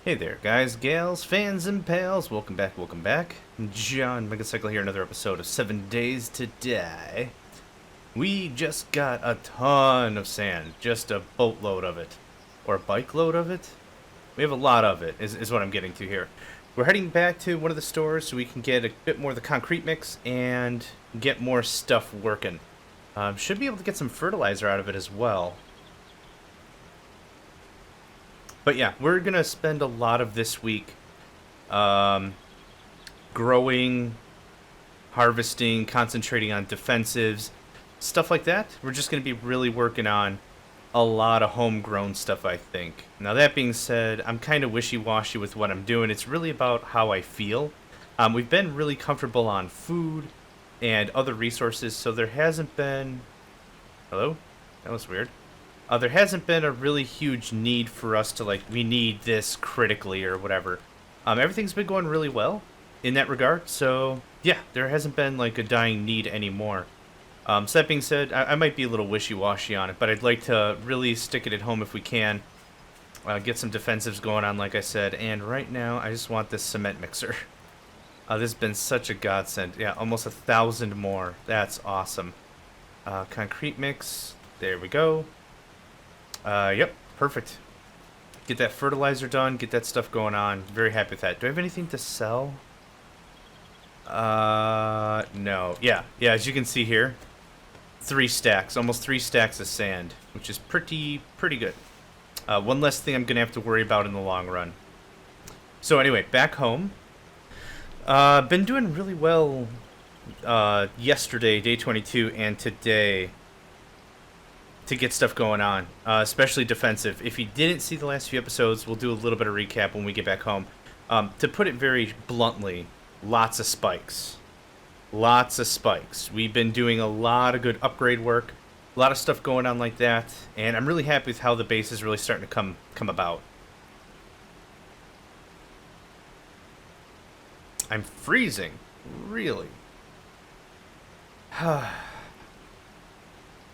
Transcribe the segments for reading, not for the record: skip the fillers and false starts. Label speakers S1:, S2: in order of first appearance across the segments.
S1: Hey there, guys, gals, fans, and pals. Welcome back, welcome back. John Megacycle here, another episode of 7 Days to Die. We just got a ton of sand, just a boatload of it. Or a bike load of it? We have a lot of it, is what I'm getting to here. We're heading back to one of the stores so we can get a bit more of the concrete mix and get more stuff working. Should be able to get some fertilizer out of it as well. But yeah, we're going to spend a lot of this week growing, harvesting, concentrating on defensives, stuff like that. We're just going to be really working on a lot of homegrown stuff, I think. Now, that being said, I'm kind of wishy-washy with what I'm doing. It's really about how I feel. We've been really comfortable on food and other resources, so there hasn't been... Hello? That was weird. There hasn't been a really huge need for us to, like, we need this critically or whatever. Everything's been going really well in that regard, so yeah, there hasn't been, like, a dying need anymore. So that being said, I might be a little wishy-washy on it, but I'd like to really stick it at home if we can. Get some defensives going on, like I said, and right now, I just want this cement mixer. This has been such a godsend. Yeah, almost 1,000 more. That's awesome. Concrete mix. There we go. Yep, perfect. Get that fertilizer done, get that stuff going on. Very happy with that. Do I have anything to sell? No. Yeah, as you can see here, 3 stacks, almost 3 stacks of sand, which is pretty good. One less thing I'm gonna have to worry about in the long run. So anyway, back home. Been doing really well yesterday, day 22, and today to get stuff going on, especially defensive. If you didn't see the last few episodes, we'll do a little bit of recap when we get back home. To put it very bluntly, lots of spikes. Lots of spikes. We've been doing a lot of good upgrade work, a lot of stuff going on like that, and I'm really happy with how the base is really starting to come about. I'm freezing, really.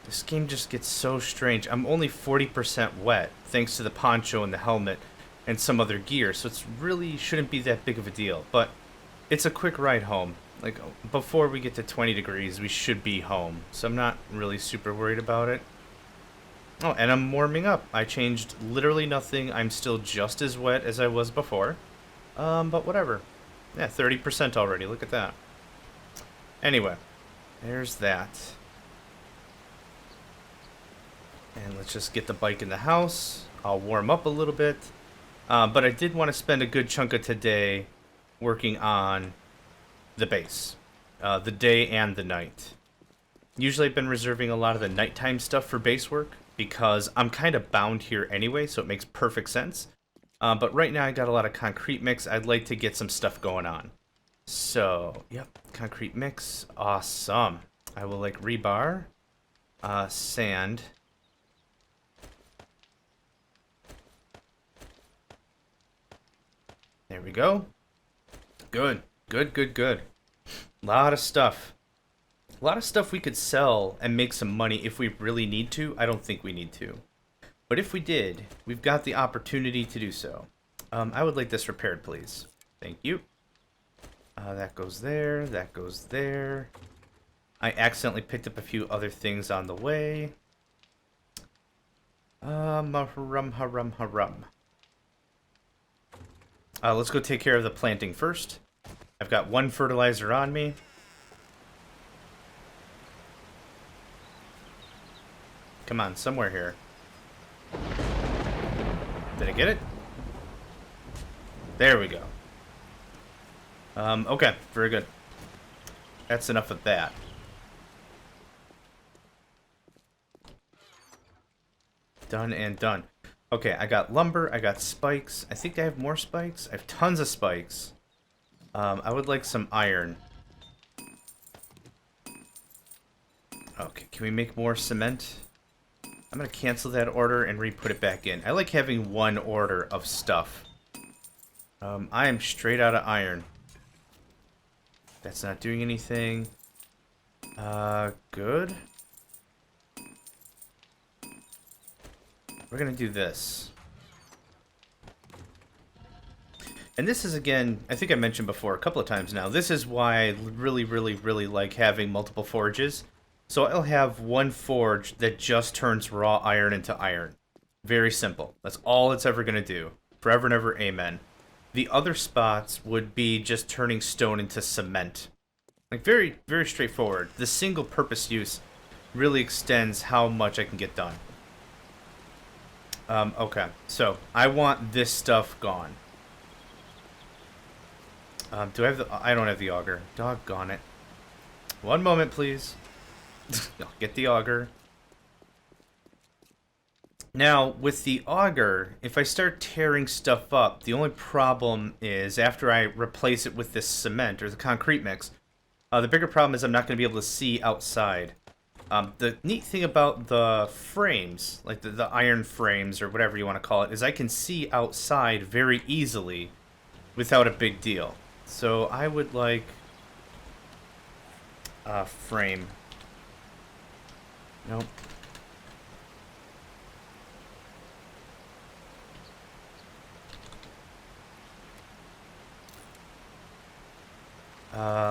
S1: This game just gets so strange. I'm only 40% wet, thanks to the poncho and the helmet and some other gear, so it's really shouldn't be that big of a deal. But it's a quick ride home. Like, before we get to 20 degrees, we should be home. So I'm not really super worried about it. Oh, and I'm warming up. I changed literally nothing. I'm still just as wet as I was before. But whatever. Yeah, 30% already. Look at that. Anyway, there's that. And let's just get the bike in the house. I'll warm up a little bit. But I did want to spend a good chunk of today working on the base. The day and the night. Usually I've been reserving a lot of the nighttime stuff for base work because I'm kind of bound here anyway, so it makes perfect sense. But right now I got a lot of concrete mix. I'd like to get some stuff going on. So, yep, concrete mix. Awesome. I will like rebar, sand. There we go. Good. A lot of stuff. A lot of stuff we could sell and make some money if we really need to. I don't think we need to. But if we did, we've got the opportunity to do so. I would like this repaired, please. Thank you. That goes there. That goes there. I accidentally picked up a few other things on the way. Harum. Let's go take care of the planting first. I've got 1 fertilizer on me. Come on, somewhere here. Did I get it? There we go. Okay, very good. That's enough of that. Done and done. Okay, I got lumber, I got spikes. I think I have more spikes. I have tons of spikes. I would like some iron. Okay, can we make more cement? I'm gonna cancel that order and re-put it back in. I like having 1 order of stuff. I am straight out of iron. That's not doing anything. Good. We're gonna do this. And this is, again, I think I mentioned before a couple of times now, this is why I really like having multiple forges. So I'll have one forge that just turns raw iron into iron. Very simple. That's all it's ever going to do. Forever and ever, amen. The other spots would be just turning stone into cement. Like, very straightforward. The single purpose use really extends how much I can get done. Okay, so I want this stuff gone. Do I have the... I don't have the auger. Doggone it. One moment, please. I'll get the auger. Now, with the auger, if I start tearing stuff up, the only problem is after I replace it with this cement, or the concrete mix, the bigger problem is I'm not going to be able to see outside. The neat thing about the frames, like the iron frames, or whatever you want to call it, is I can see outside very easily without a big deal. So I would like a frame. Nope.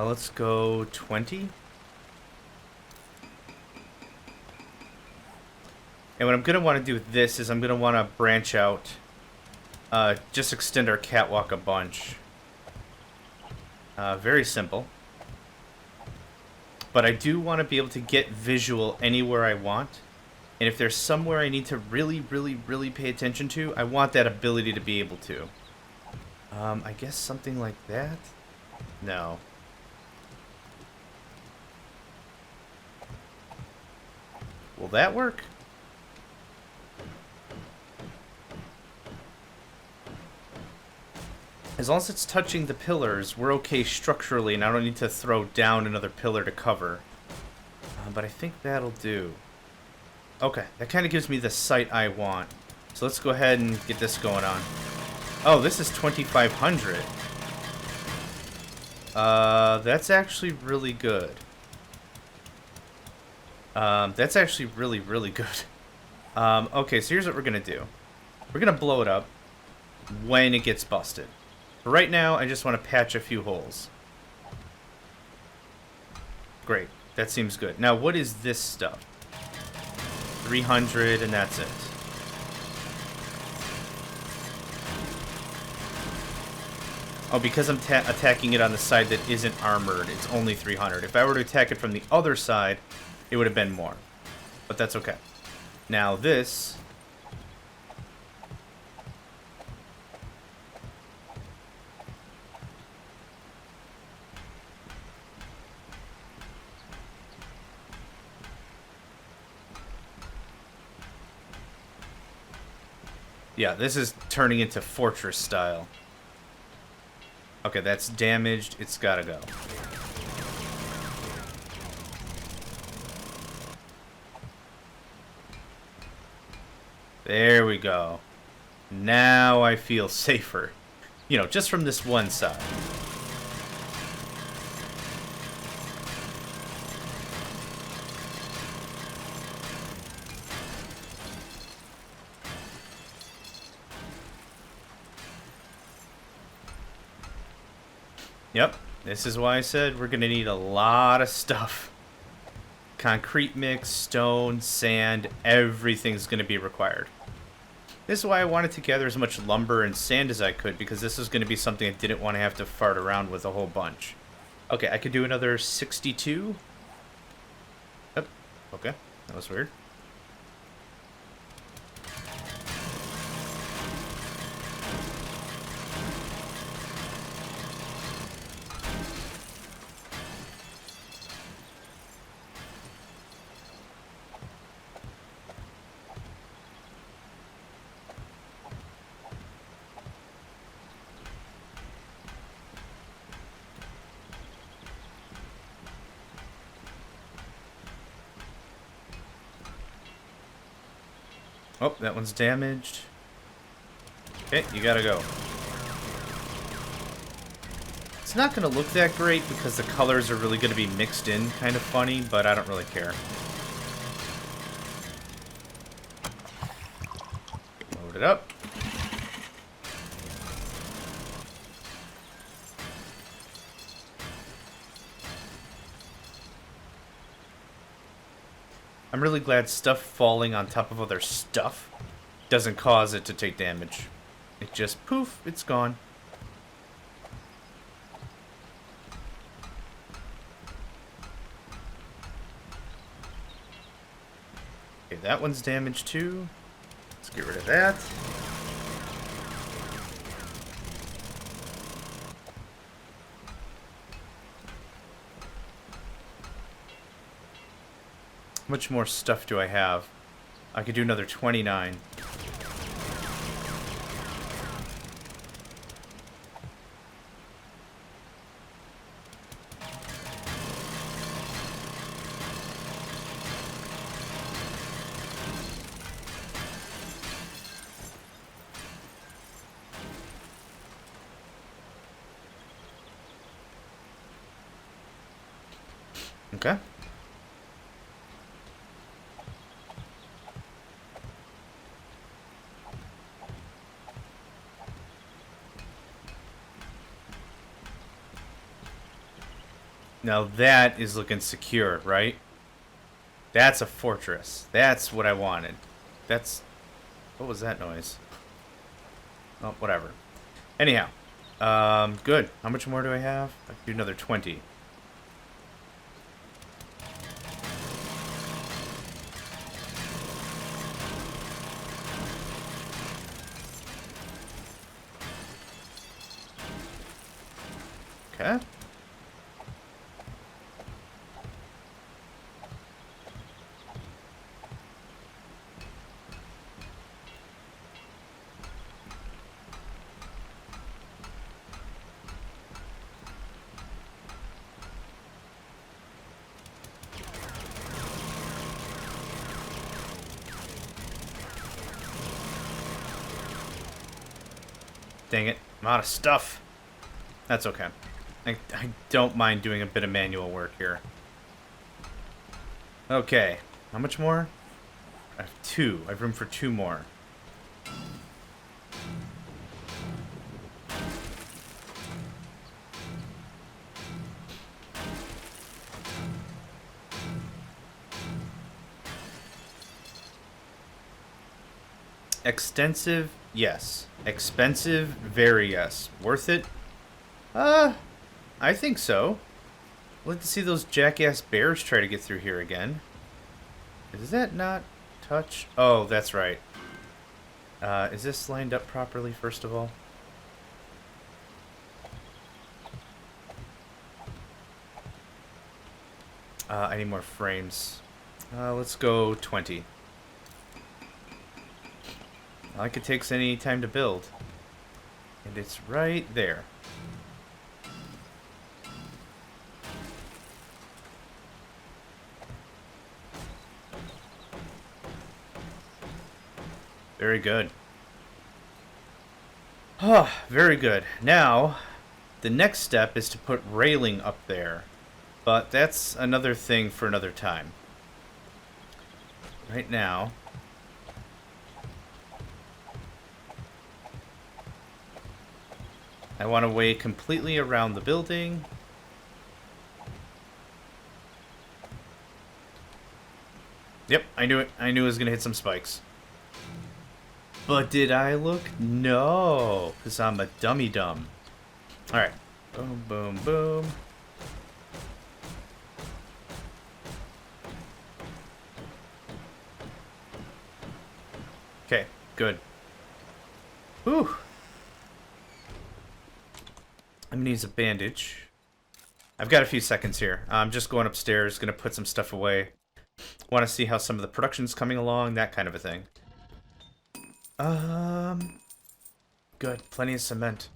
S1: Let's go 20. And what I'm going to want to do with this is I'm going to want to branch out, just extend our catwalk a bunch. Very simple. But I do want to be able to get visual anywhere I want. And if there's somewhere I need to really pay attention to, I want that ability to be able to. I guess something like that? No. Will that work? As long as it's touching the pillars, we're okay structurally, and I don't need to throw down another pillar to cover. But I think that'll do. Okay, that kind of gives me the sight I want. So let's go ahead and get this going on. Oh, this is 2,500. That's actually really good. That's actually really good. Okay, so here's what we're gonna do. We're gonna blow it up when it gets busted. But right now, I just want to patch a few holes. Great. That seems good. Now, what is this stuff? 300, and that's it. Oh, because I'm attacking it on the side that isn't armored, it's only 300. If I were to attack it from the other side, it would have been more. But that's okay. Now, this... Yeah, this is turning into fortress style. Okay, that's damaged. It's gotta go. There we go. Now I feel safer. You know, just from this one side. Yep, this is why I said we're gonna need a lot of stuff. Concrete mix, stone, sand, everything's gonna be required. This is why I wanted to gather as much lumber and sand as I could, because this is gonna be something I didn't want to have to fart around with a whole bunch. Okay, I could do another 62. Yep, okay, that was weird. Oh, that one's damaged. Okay, you gotta go. It's not gonna look that great because the colors are really gonna be mixed in kind of funny, but I don't really care. Load it up. I'm really glad stuff falling on top of other stuff doesn't cause it to take damage. It just, poof, it's gone. Okay, that one's damaged too. Let's get rid of that. How much more stuff do I have? I could do another 29. Okay. Now that is looking secure, right? That's a fortress. That's what I wanted. That's... What was that noise? Oh, whatever. Anyhow. Good. How much more do I have? I can do another 20. Okay. Dang it. I'm out of stuff. That's okay. I don't mind doing a bit of manual work here. Okay. How much more? I have 2. I have room for 2 more. Extensive? Yes. Expensive? Very yes. Worth it? I think so. I'd like to see those jackass bears try to get through here again. Is that not touch? Oh, that's right. Is this lined up properly, first of all? I need more frames. Let's go 20. Like it takes any time to build. And it's right there. Very good. Oh, very good. Now, the next step is to put railing up there. But that's another thing for another time. Right now... I want to weigh completely around the building. Yep, I knew it. I knew it was going to hit some spikes. But did I look? No, because I'm a dummy dumb. Alright. Boom, boom, boom. Okay, good. Whew. I'm going to use a bandage. I've got a few seconds here. I'm just going upstairs, going to put some stuff away. Want to see how some of the production's coming along, that kind of a thing. Good. Plenty of cement.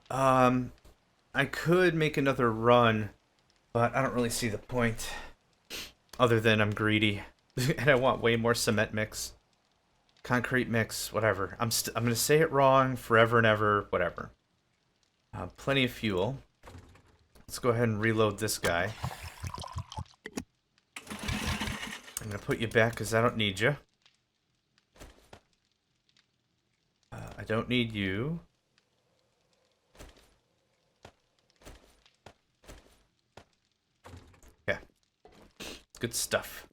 S1: I could make another run, but I don't really see the point. Other than I'm greedy. And I want way more cement mix. Concrete mix, whatever. I'm going to say it wrong forever and ever, whatever. Plenty of fuel. Let's go ahead and reload this guy. I'm going to put you back because I don't need you. I don't need you. Okay. Good stuff.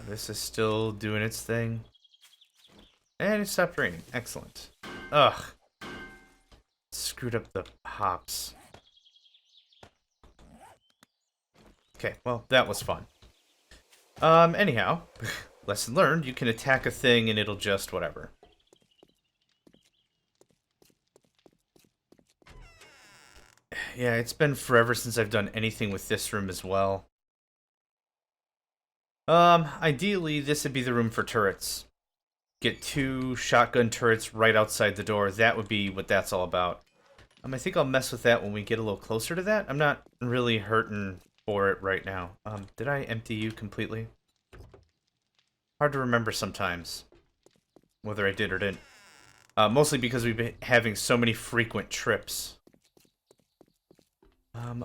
S1: this is still doing its thing. And it stopped raining. Excellent. Ugh. Screwed up the hops. Okay, well, that was fun. Anyhow, lesson learned, you can attack a thing and it'll just whatever. Yeah, it's been forever since I've done anything with this room as well. Ideally, this would be the room for turrets. Get 2 shotgun turrets right outside the door. That would be what that's all about. I think I'll mess with that when we get a little closer to that. I'm not really hurting for it right now. Did I empty you completely? Hard to remember sometimes whether I did or didn't. Mostly because we've been having so many frequent trips.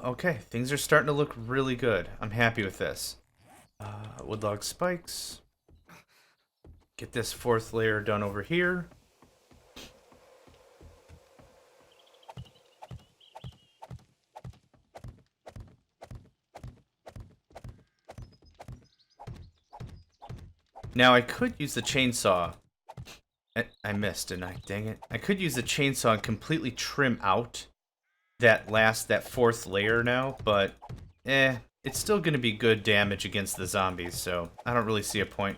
S1: Okay, things are starting to look really good. I'm happy with this. Woodlog spikes. Get this 4th layer done over here. Now I could use the chainsaw. I missed, didn't I? Dang it. I could use the chainsaw and completely trim out that 4th layer now, but it's still going to be good damage against the zombies, so I don't really see a point.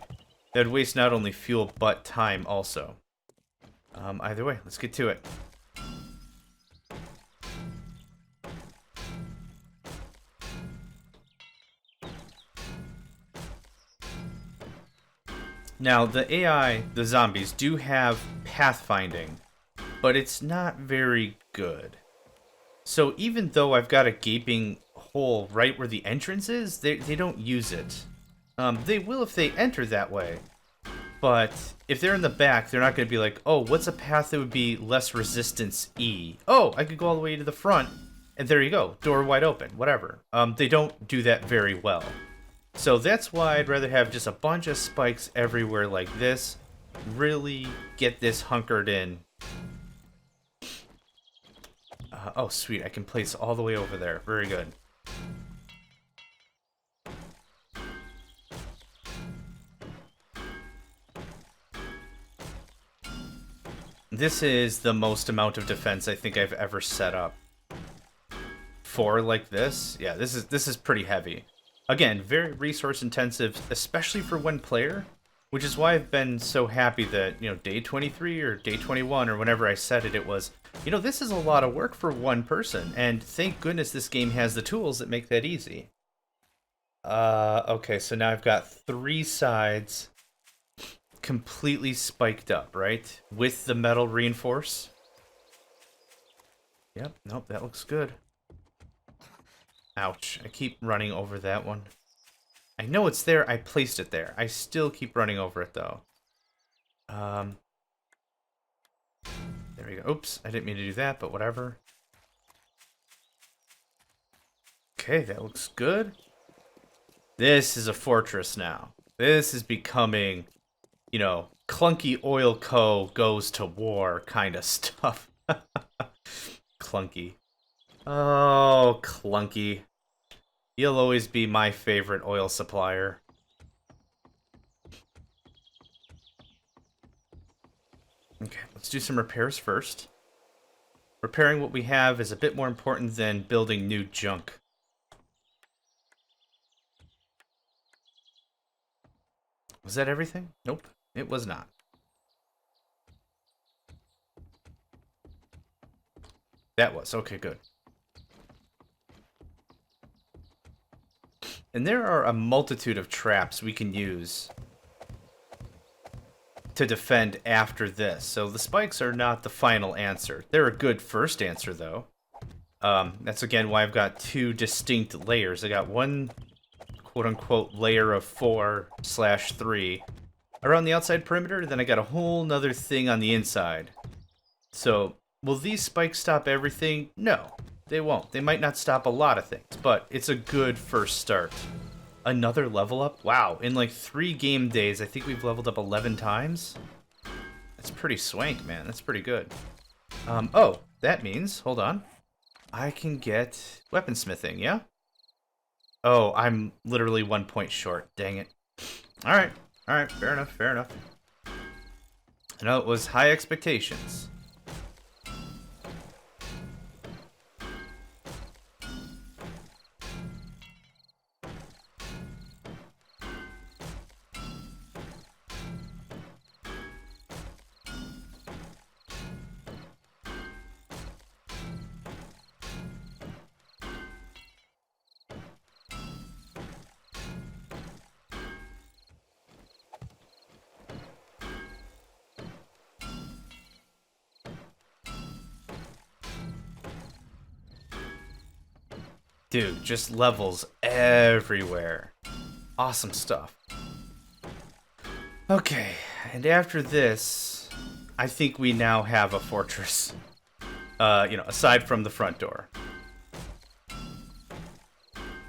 S1: That'd waste not only fuel, but time also. Either way, let's get to it. Now, the AI, the zombies, do have pathfinding, but it's not very good. So even though I've got a gaping hole right where the entrance is, they don't use it. They will if they enter that way. But if they're in the back, they're not going to be like, oh, what's a path that would be less resistance E? Oh, I could go all the way to the front, and there you go, door wide open, whatever. They don't do that very well. So that's why I'd rather have just a bunch of spikes everywhere like this. Really get this hunkered in. Oh, sweet, I can place all the way over there. Very good. This is the most amount of defense I think I've ever set up. 4 like this? Yeah, this is pretty heavy. Again, very resource intensive, especially for one player, which is why I've been so happy that, day 23 or day 21 or whenever I said it, it was, this is a lot of work for one person, and thank goodness this game has the tools that make that easy. Okay, so now I've got 3 sides completely spiked up, right? With the metal reinforce. Yep, nope, that looks good. Ouch, I keep running over that one. I know it's there, I placed it there. I still keep running over it, though. There we go. Oops, I didn't mean to do that, but whatever. Okay, that looks good. This is a fortress now. This is becoming, clunky oil co goes to war kind of stuff. Clunky. Oh, clunky. You'll always be my favorite oil supplier. Okay, let's do some repairs first. Repairing what we have is a bit more important than building new junk. Was that everything? Nope, it was not. That was. Okay, good. And there are a multitude of traps we can use to defend after this. So the spikes are not the final answer. They're a good first answer, though. That's again why I've got 2 distinct layers. I got one quote-unquote layer of 4/3 around the outside perimeter, then I got a whole nother thing on the inside. So, will these spikes stop everything? No, they won't. They might not stop a lot of things, but it's a good first start. Another level up? Wow, in like 3 game days, I think we've leveled up 11 times. That's pretty swank, man. That's pretty good. Oh, that means, hold on, I can get weaponsmithing, yeah? Oh, I'm literally 1 point short. Dang it. Alright. Alright, fair enough, fair enough. I know it was high expectations. Dude, just levels everywhere. Awesome stuff. Okay, and after this, I think we now have a fortress. Aside from the front door.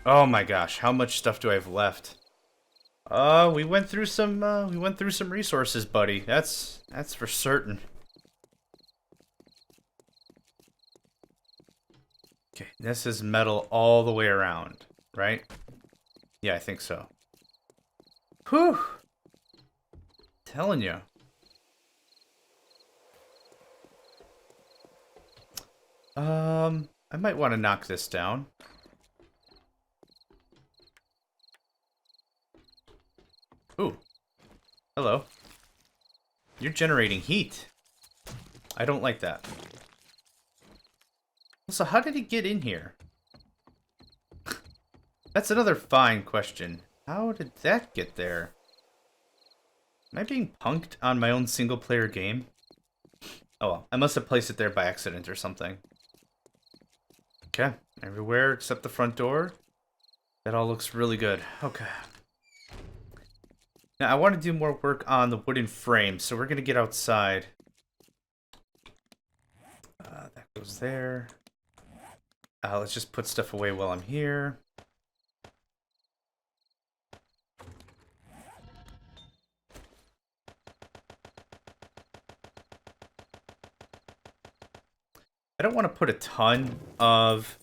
S1: Oh my gosh, how much stuff do I have left? We went through some resources, buddy. That's for certain. Okay, this is metal all the way around, right? Yeah, I think so. Whew. Telling you. I might want to knock this down. Ooh. Hello. You're generating heat. I don't like that. So how did he get in here? That's another fine question. How did that get there? Am I being punked on my own single-player game? Oh well, I must have placed it there by accident or something. Okay, everywhere except the front door. That all looks really good. Okay. Now, I want to do more work on the wooden frame, so we're going to get outside. That goes there. Let's just put stuff away while I'm here. I don't want to put a ton of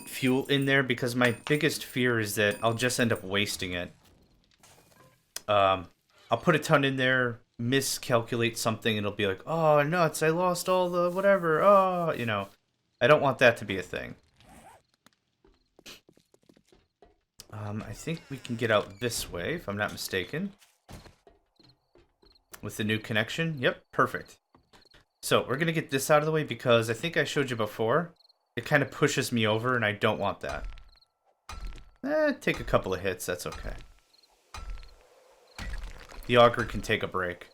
S1: fuel in there because my biggest fear is that I'll just end up wasting it. I'll put a ton in there, miscalculate something, and it'll be like, oh, nuts, I lost all the whatever, oh, you know. I don't want that to be a thing. I think we can get out this way, if I'm not mistaken. With the new connection. Yep, perfect. So, we're going to get this out of the way because I think I showed you before. It kind of pushes me over, and I don't want that. Take a couple of hits, that's okay. The auger can take a break.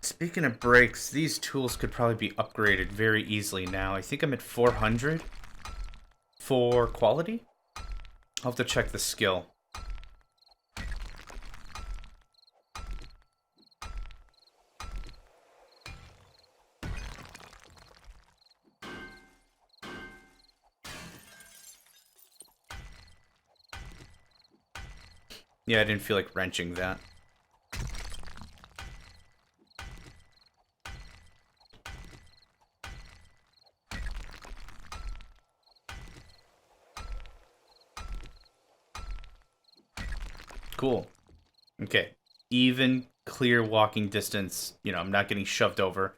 S1: Speaking of breaks, these tools could probably be upgraded very easily now. I think I'm at 400 for quality. I'll have to check the skill. Yeah, I didn't feel like wrenching that. Cool. Okay. Even, clear walking distance. You know, I'm not getting shoved over.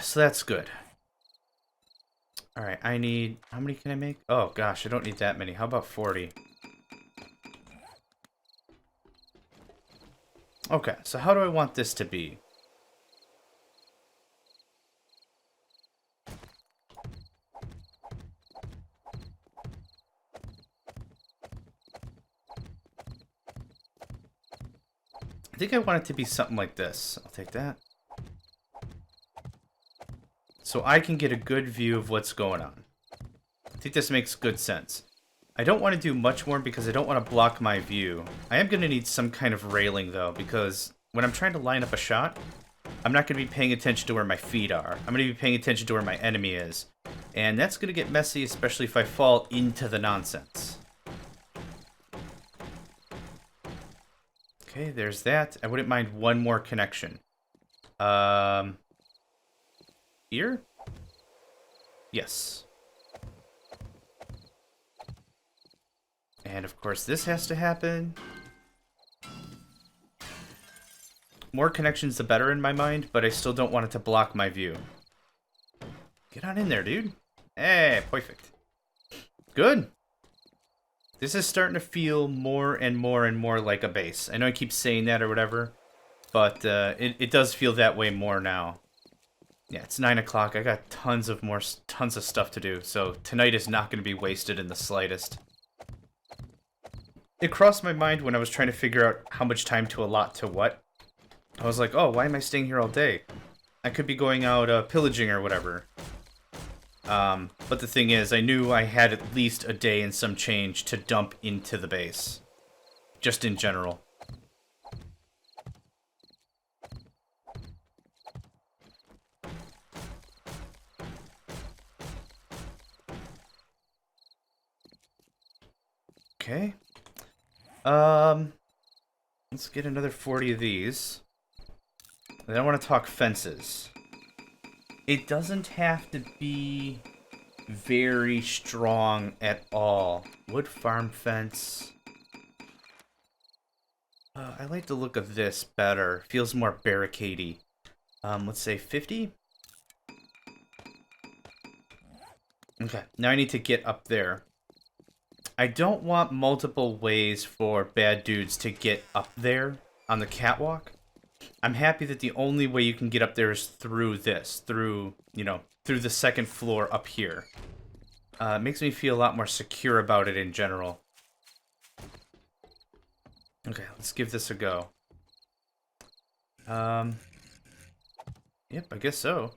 S1: So that's good. Alright, I need... How many can I make? Oh, gosh, I don't need that many. How about 40? Okay, so how do I want this to be? I think I want it to be something like this. I'll take that. So I can get a good view of what's going on. I think this makes good sense. I don't want to do much more because I don't want to block my view. I am going to need some kind of railing, though, because when I'm trying to line up a shot, I'm not going to be paying attention to where my feet are. I'm going to be paying attention to where my enemy is. And that's going to get messy, especially if I fall into the nonsense. Okay, there's that. I wouldn't mind one more connection. Here? Yes. And of course this has to happen. More connections the better in my mind, but I still don't want it to block my view. Get on in there, dude. Hey, perfect. Good. This is starting to feel more and more and more like a base. I know I keep saying that or whatever, but it does feel that way more now. Yeah, it's 9 o'clock. I got tons of stuff to do, so tonight is not going to be wasted in the slightest. It crossed my mind when I was trying to figure out how much time to allot to what. I was like, oh, why am I staying here all day? I could be going out pillaging or whatever. But the thing is, I knew I had at least a day and some change to dump into the base. Just in general. Okay. Let's get another 40 of these. Then I want to talk fences. It doesn't have to be very strong at all. Wood farm fence. I like the look of this better. Feels more barricadey. Let's say 50. Okay, now I need to get up there. I don't want multiple ways for bad dudes to get up there on the catwalk. I'm happy that the only way you can get up there is through this, through the second floor up here. It makes me feel a lot more secure about it in general. Okay, let's give this a go. Yep, I guess so.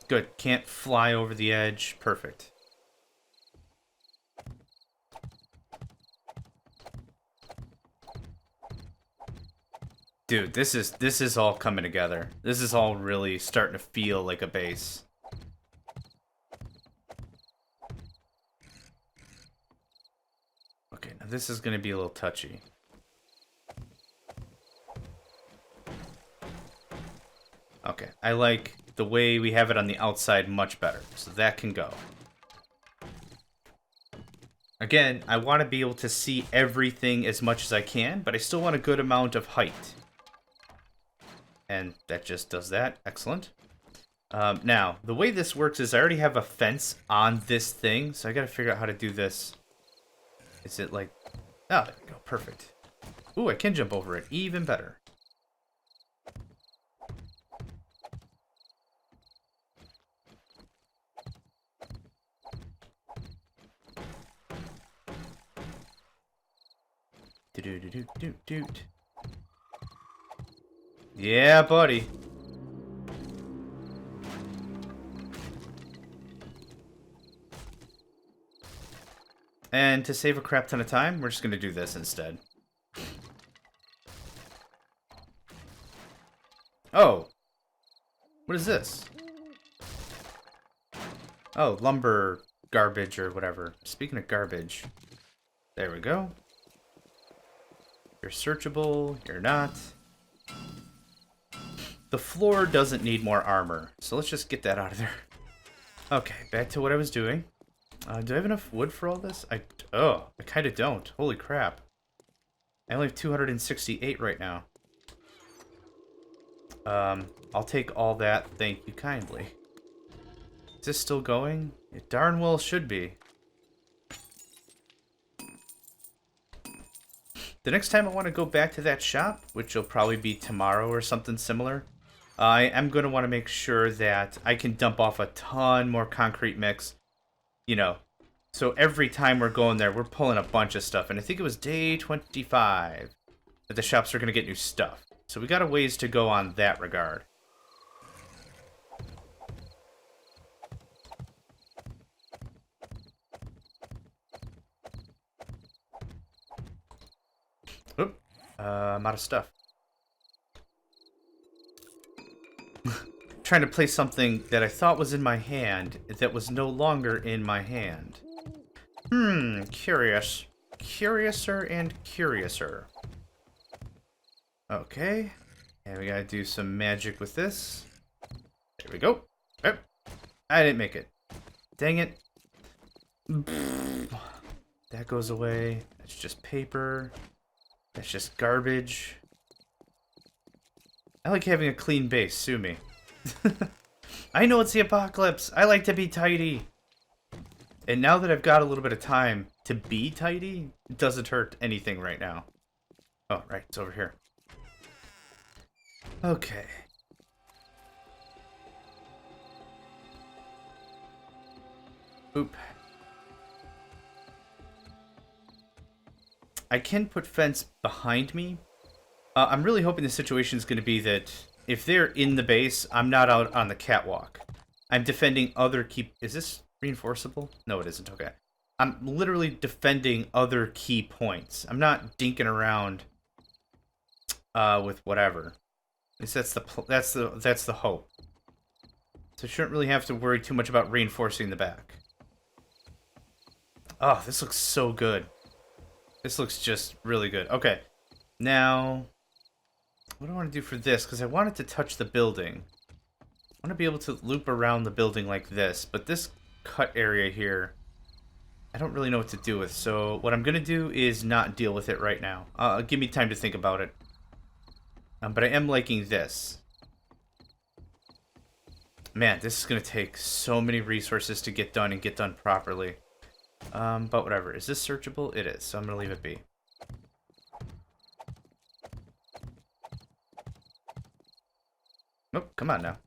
S1: Good, can't fly over the edge. Perfect. Dude, this is all coming together. This is all really starting to feel like a base. Okay, now this is going to be a little touchy. Okay, I like the way we have it on the outside much better, so that can go. Again, I want to be able to see everything as much as I can, but I still want a good amount of height. And that just does that. Excellent. Now, the way this works is I already have a fence on this thing, so I gotta figure out how to do this. Is it like... Oh, there we go. Perfect. Ooh, I can jump over it. Even better. Do-do-do-do-do-do. Yeah, buddy. And to save a crap ton of time, we're just going to do this instead. Oh. What is this? Oh, lumber garbage or whatever. Speaking of garbage. There we go. You're searchable. You're not. The floor doesn't need more armor, so let's just get that out of there. Okay, back to what I was doing. Do I have enough wood for all this? I kind of don't. Holy crap. I only have 268 right now. I'll take all that, thank you kindly. Is this still going? It darn well should be. The next time I want to go back to that shop, which will probably be tomorrow or something similar, I am going to want to make sure that I can dump off a ton more concrete mix. You know, so every time we're going there, we're pulling a bunch of stuff. And I think it was day 25 that the shops are going to get new stuff. So we got a ways to go on that regard. Oop, I'm out of stuff. Trying to place something that I thought was in my hand that was no longer in my hand. Curious. Curiouser and curiouser. Okay. And we gotta do some magic with this. There we go. Oh, I didn't make it. Dang it. That goes away. That's just paper. That's just garbage. I like having a clean base, sue me. I know it's the apocalypse. I like to be tidy. And now that I've got a little bit of time to be tidy, it doesn't hurt anything right now. Oh, right, it's over here. Okay. Oop. I can put fence behind me. I'm really hoping the situation is going to be that if they're in the base, I'm not out on the catwalk. I'm defending other key... Is this reinforceable? No, it isn't. Okay. I'm literally defending other key points. I'm not dinking around with whatever. At least that's the hope. So I shouldn't really have to worry too much about reinforcing the back. Oh, this looks so good. This looks just really good. Okay. Now, what do I want to do for this? Because I want it to touch the building. I want to be able to loop around the building like this. But this cut area here, I don't really know what to do with. So what I'm going to do is not deal with it right now. Give me time to think about it. But I am liking this. Man, this is going to take so many resources to get done and get done properly. But whatever. Is this searchable? It is, so I'm going to leave it be. Oh, come on now.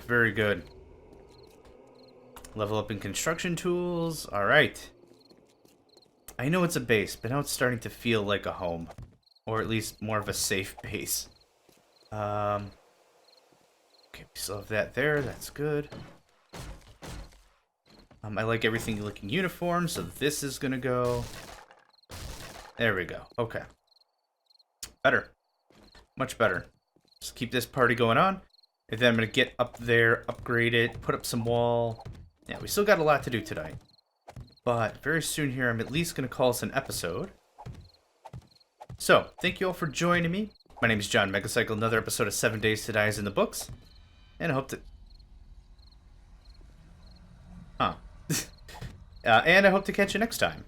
S1: Very good. Level up in construction tools. Alright. I know it's a base, but now it's starting to feel like a home. Or at least more of a safe base. Okay, we still have that there. That's good. I like everything looking uniform, so this is going to go. There we go. Okay. Better. Much better. Just keep this party going on. And then I'm going to get up there, upgrade it, put up some wall. Yeah, we still got a lot to do tonight. But very soon here, I'm at least going to call this an episode. So, thank you all for joining me. My name is John Megacycle. Another episode of 7 Days to Die is in the books. And I hope to... and I hope to catch you next time.